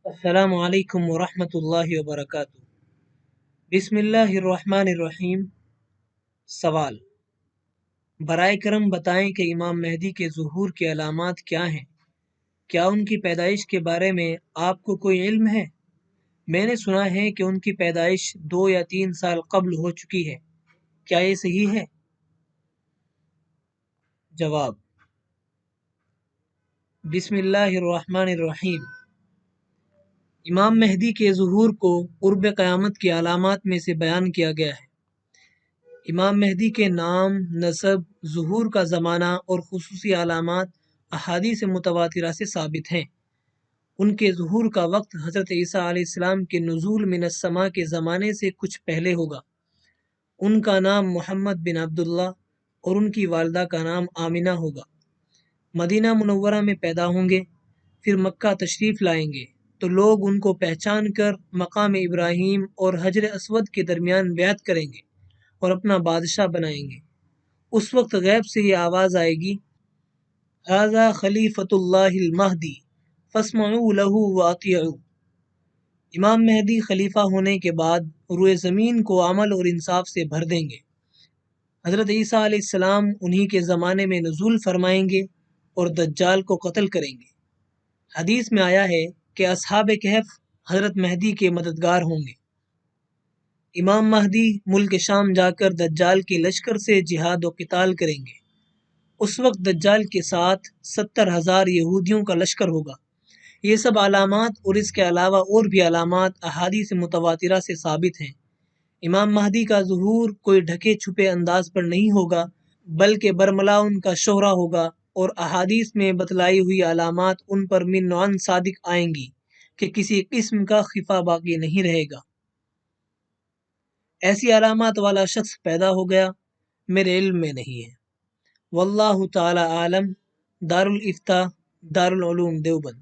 السلام علیکم ورحمۃ اللہ وبرکاتہ۔ بسم اللہ الرحمن الرحیم۔ سوال: برائے کرم بتائیں کہ امام مہدی کے ظہور کی علامات کیا ہیں؟ کیا ان کی پیدائش کے بارے میں آپ کو کوئی علم ہے؟ میں نے سنا ہے کہ ان کی پیدائش 2 یا 3 سال قبل ہو چکی ہے، کیا یہ صحیح ہے؟ جواب: بسم اللہ الرحمن الرحیم۔ امام مہدی کے ظہور کو قرب قیامت کی علامات میں سے بیان کیا گیا ہے۔ امام مہدی کے نام، نسب، ظہور کا زمانہ اور خصوصی علامات احادیث متواترہ سے ثابت ہیں۔ ان کے ظہور کا وقت حضرت عیسیٰ علیہ السلام کے نزول من السماء کے زمانے سے کچھ پہلے ہوگا۔ ان کا نام محمد بن عبداللہ اور ان کی والدہ کا نام آمنہ ہوگا۔ مدینہ منورہ میں پیدا ہوں گے، پھر مکہ تشریف لائیں گے تو لوگ ان کو پہچان کر مقام ابراہیم اور حجر اسود کے درمیان بیعت کریں گے اور اپنا بادشاہ بنائیں گے۔ اس وقت غیب سے یہ آواز آئے گی: ھذا خلیفۃ اللہ المہدی فاسمعوا لہ واطیعوا۔ امام مہدی خلیفہ ہونے کے بعد روئے زمین کو عمل اور انصاف سے بھر دیں گے۔ حضرت عیسیٰ علیہ السلام انہی کے زمانے میں نزول فرمائیں گے اور دجال کو قتل کریں گے۔ حدیث میں آیا ہے کہ اصحاب کہف حضرت مہدی کے مددگار ہوں گے۔ امام مہدی ملک شام جا کر دجال کے لشکر سے جہاد و قتال کریں گے۔ اس وقت دجال کے ساتھ 70,000 یہودیوں کا لشکر ہوگا۔ یہ سب علامات اور اس کے علاوہ اور بھی علامات احادیث متواترہ سے ثابت ہیں۔ امام مہدی کا ظہور کوئی ڈھکے چھپے انداز پر نہیں ہوگا، بلکہ برملا ان کا شہرہ ہوگا، اور احادیث میں بتلائی ہوئی علامات ان پر من نوعاً صادق آئیں گی کہ کسی قسم کا خفا باقی نہیں رہے گا۔ ایسی علامات والا شخص پیدا ہو گیا، میرے علم میں نہیں ہے۔ واللہ تعالی عالم۔ دارالافتاء، دارالعلوم دیوبند۔